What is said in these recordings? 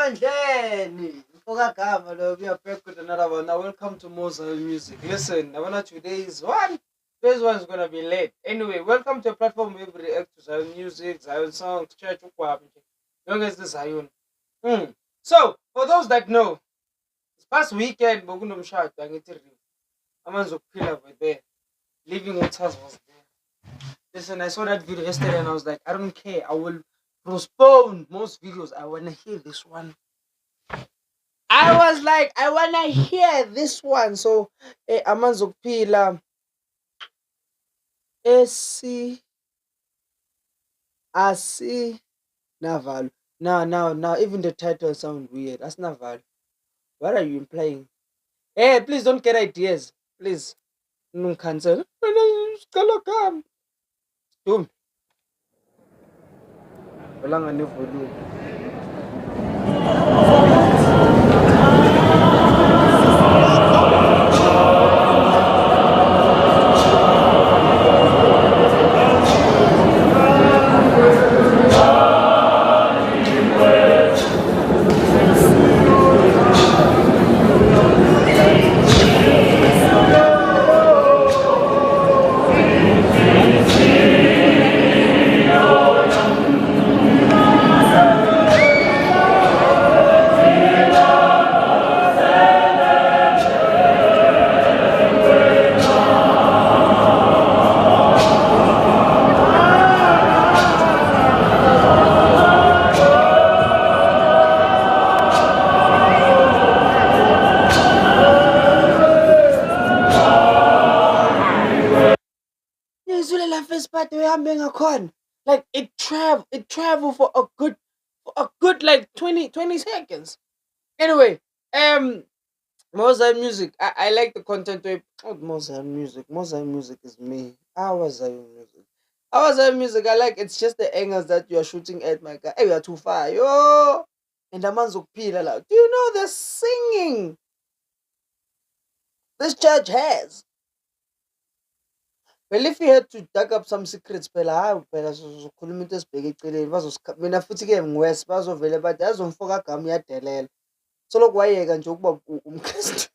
Emandleni. Ukagama lo, we are back with another one. Now welcome to Mozart Music. Listen, I wanna today's one is gonna be late. Anyway, welcome to a platform where we react to Zion music, Zion songs, church ukwami. Long as the Zion. Hmm. So, for those that know, this past weekend, Bogunomshad, Amanzokuphila were there. Living Waters was there. Listen, I saw that video yesterday and I was like, I don't care. I will postpone most videos. I wanna hear this one. I was like, I wanna hear this one. So, Amanzokuphila, Esi, Asi, Naval. Now, even the title sounds weird. That's Naval. What are you implying? Hey, please don't get ideas. Please. No cancel. Boom. Walang ano volume. La first part being a con. Like it travel for a good like 20 seconds. Anyway, Mozart music. I like the content of Mozart music. Mozart music is me. Our music. Our music. I like it's just the angles that you are shooting at my guy. Hey, you are too far. Yo. And the man's like, do you know the singing this church has? Well, if we had to dug up some secrets, phela hayi phela sizokhuluma into esibheke eceleni mina futhi-ke ngiwesi bazovele bathi azomfoka gama uyadelela solokhu wayeka nje ukuba umkristu.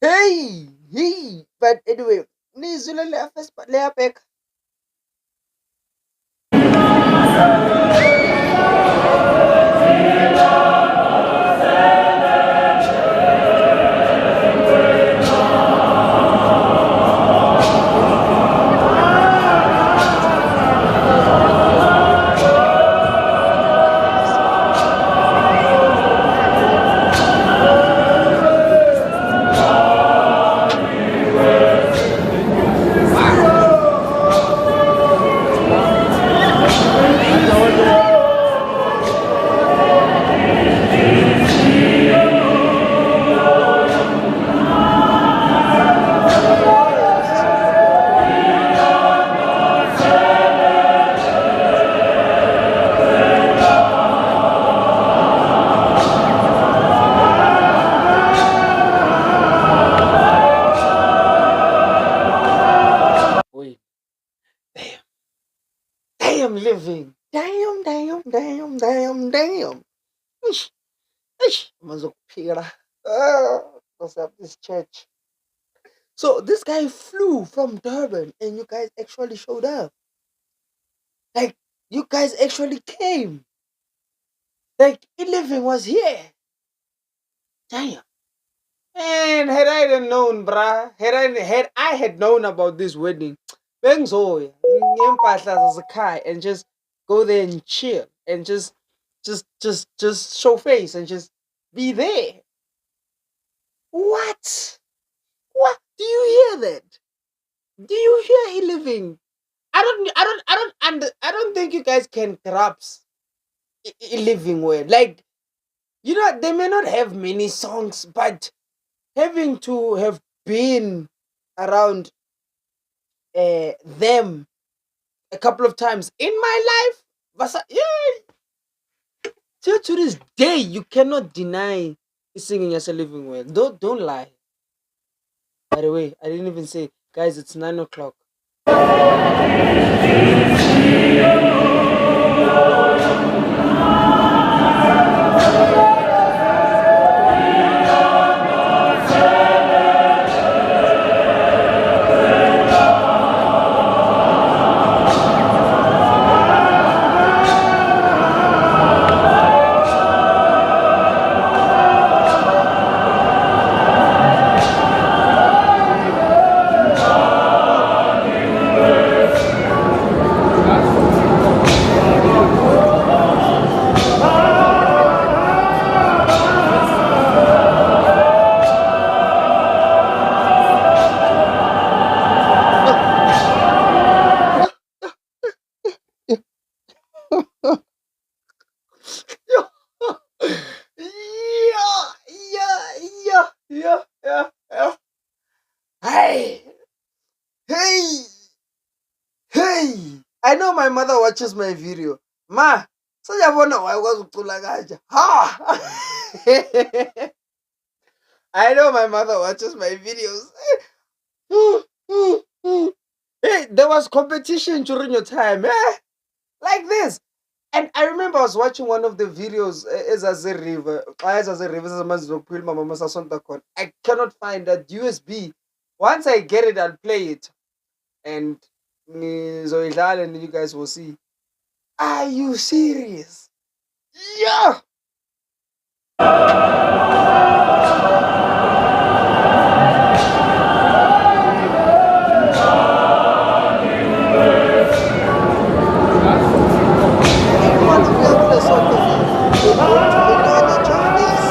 Hey, but anyway, nizwile leya first part leya bheka. Wait, damn living. Damn. Ish, Mazokuphila. What's up this church? So this guy flew from Durban and you guys actually showed up. Like you guys actually came. Like 11 was here. Damn. And had I had known, bruh, had I known about this wedding, bengizoya ngempahla zasekhaya and just go there and chill and just show face and just be there. What? What? Do you hear that? Do you hear he living? I don't think you guys can grasp living well. Like they may not have many songs, but having to have been around them a couple of times in my life, to this day, you cannot deny singing as a living well. Don't lie. By the way, I didn't even say, guys, it's 9 o'clock. watches my video. Ma, sayabona why ucula kanje. Ha! I know my mother watches my videos. Hey, there was competition during your time, eh? Like this. And I remember I was watching one of the videos as a river. As a river, I cannot find that USB. Once I get it, I'll play it. And and then you guys will see. Are you serious? Yeah. Anyone who will play soccer will go to the Niger. They see.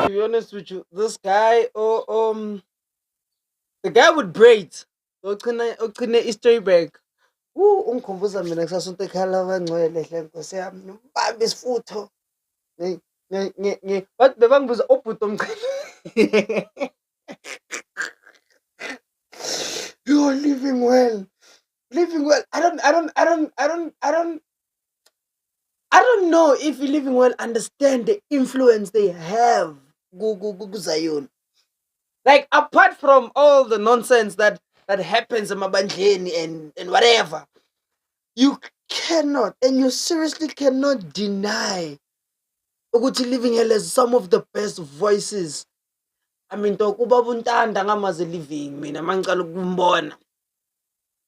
To be honest with you, this guy, the guy with braids, ogcine history bag. Ungikhumbuza mina kusasonto ekhaya labangcwele hle Nkosi yami, ngibambe isifutho. Bathi bebangibuza ubhuti omncane. You're living well. Living well. I don't know if you living well understand the influence they have. Zion. Like apart from all the nonsense that happens in Mabandleni and whatever, you cannot and you seriously cannot deny ukuthi Living Hell has some of the best voices. I mean, ubaba uNtanda ngamaze Living mina mangicala ukumbona.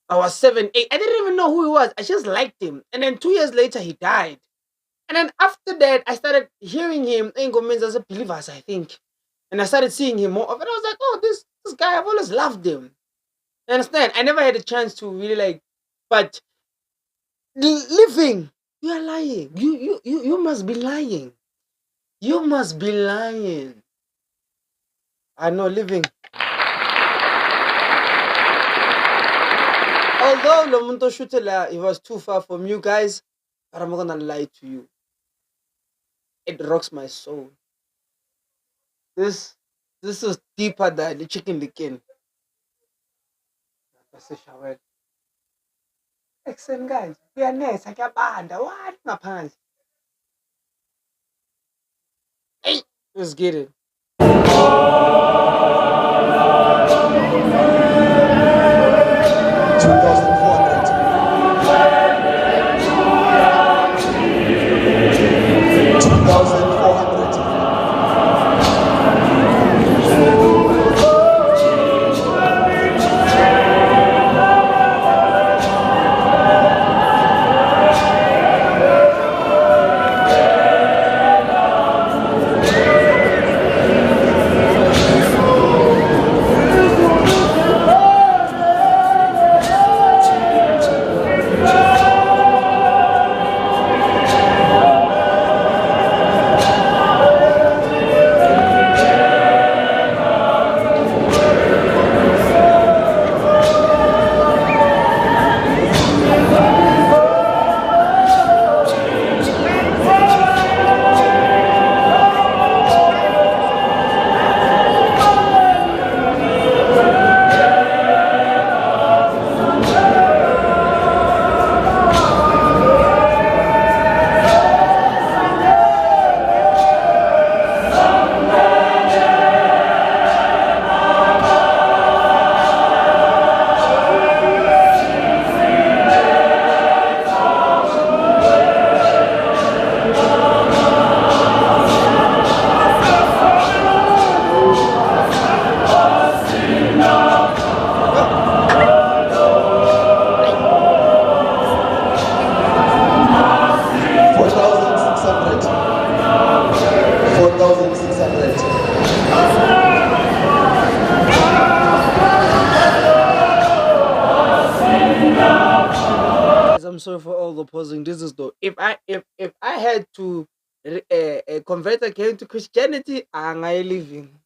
I was 7, 8. I didn't even know who he was. I just liked him. And then 2 years later, he died. And then after that, I started hearing him in Gomez as a Believers, I think. And I started seeing him more often. I was like, oh, this guy, I've always loved him. You understand? I never had a chance to really like, but Living, you are lying. You must be lying. You must be lying. I know Living. Although Lomunto Shutela, he was too far from you guys, but I'm not gonna lie to you. It rocks my soul. This is deeper than the chicken licken. Excellent guys. We are nice. I can't what? Ngaphansi. Hey, let's get it. 2,400. I'm sorry for all the posing. This is though. If I had to convert again to Christianity, I'm living.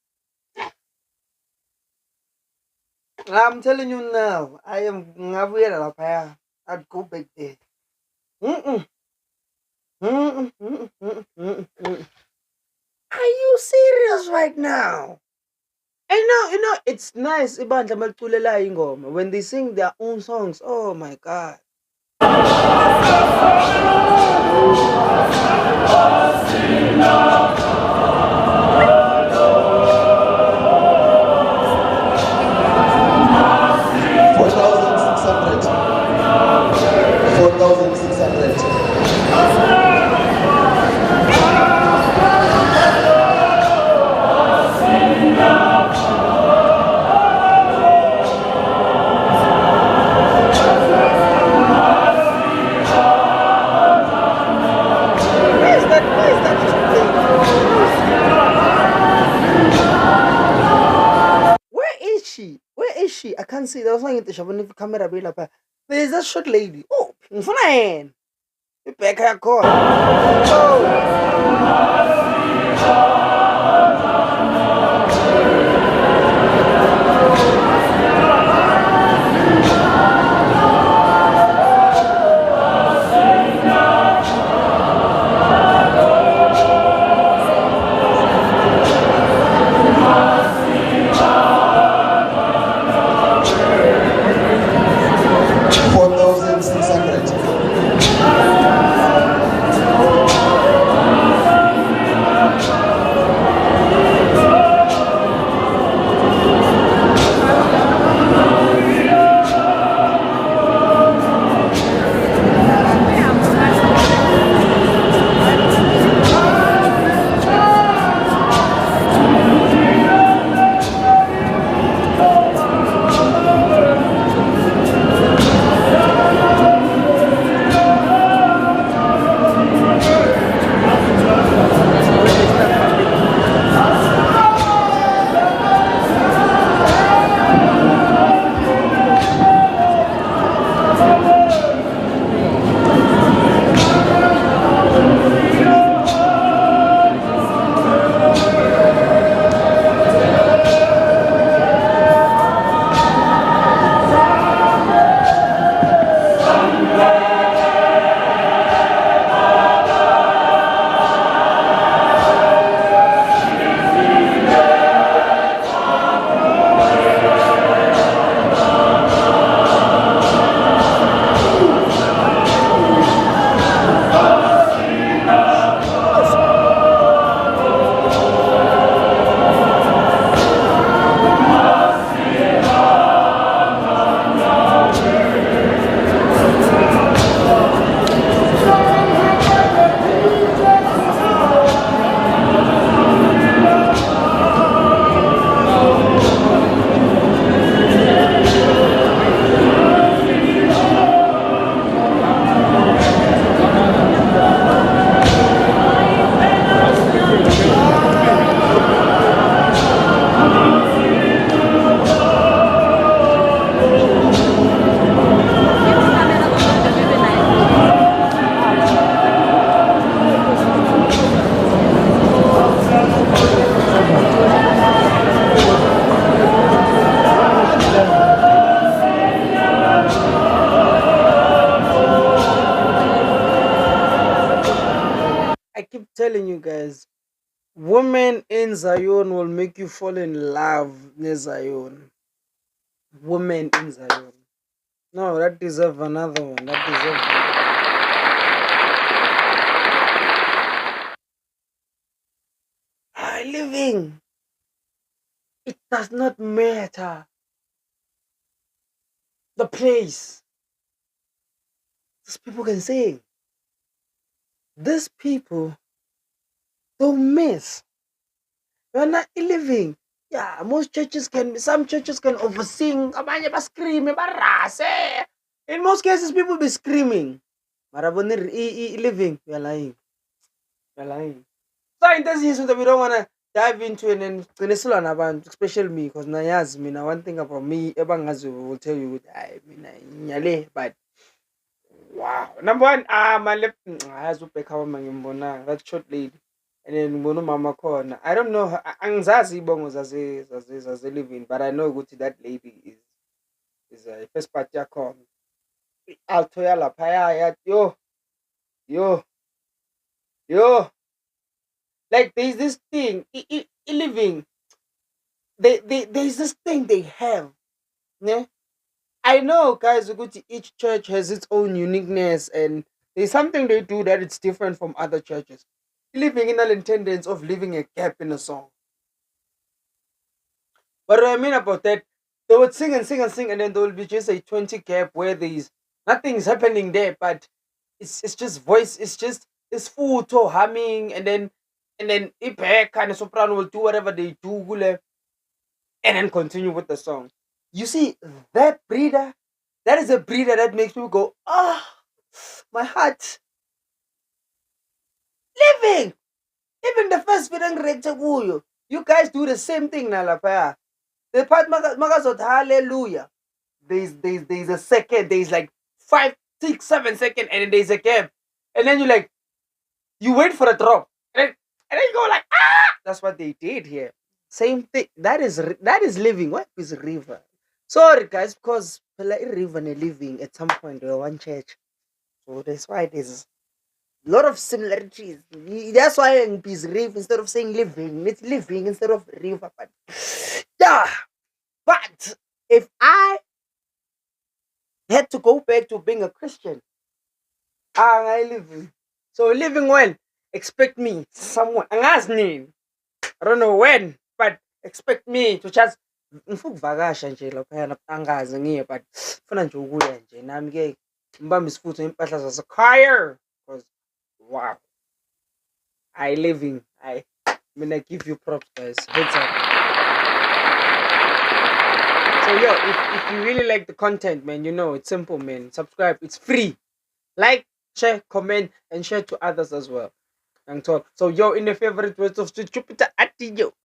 I'm telling you now. I am ngabuyela. I'd go back there. Mm-mm. Mm-mm. Mm-mm. Mm-mm. Mm-mm. Are you serious right now? It's nice ibandla maliculela ingoma when they sing their own songs. Oh my god. 4,600. 4,600. Where is that Where is she? Where is she? I can't see. There was one in the shop the camera be like, there's that short lady. Oh, fine. You back her call. Oh. I keep telling you guys, women in Zion will make you fall in love with Zion. Women in Zion. No, that deserve another one. That deserve another. Living. It does not matter the place. These people can sing. These people don't miss. You're not living. Yeah, some churches can oversing. Abanye ba scream, barase. In most cases, people be screaming. Maraboni living. You're lying. You're lying. So in this issue that we don't wanna dive into and then about especially me, because Nayas one thing about me, Ebangazu will tell you I mean nyale, but Wow. Number one, my lip has that short lady. And then Mama corner. I don't know angizazi ibongo zase living, but I know ukuthi that lady is a first party yakhona. Alto laphaya yo yo. Like there's this thing, living. There's this thing they have. Yeah? I know, guys, ukuthi each church has its own uniqueness, and there's something they do that it's different from other churches. Living in the tendency of leaving a gap in a song. What do I mean about that? They would sing and sing and sing, and then there will be just a 20 gap where there's nothing's happening there, but it's just voice, it's full to humming, and then Ipe kind of soprano will do whatever they do, and then continue with the song. You see, that breeder, that is a breeder that makes people go, my heart. Living! Even the first video director kuyo. You guys do the same thing nalapaya. The part magasot hallelujah. There's a second, there's like 5, 6, 7 seconds, and then there's a gap. And then you wait for a drop. And then you go like, that's what they did here. Same thing. That is living. What is river? Sorry guys, because river and living at some point they were one church. So that's why there's a lot of similarities. That's why in Peace River, instead of saying living, it's living instead of river. But yeah. But if I had to go back to being a Christian, I living. So living well, expect me someone. I don't know when, but expect me to just ngifukuvakasha nje laphayana angazi ngiye, but funa nje ukuya nje nami ke ngibambe isifutho impahla zasekhaya, because wow, I living. I mean, I give you props, guys. Heads up. So yo, if you really like the content, man, it's simple, man. Subscribe, it's free. Like, share, comment, and share to others as well. And talk. So yo, in the favorite words of Jupiter, at you.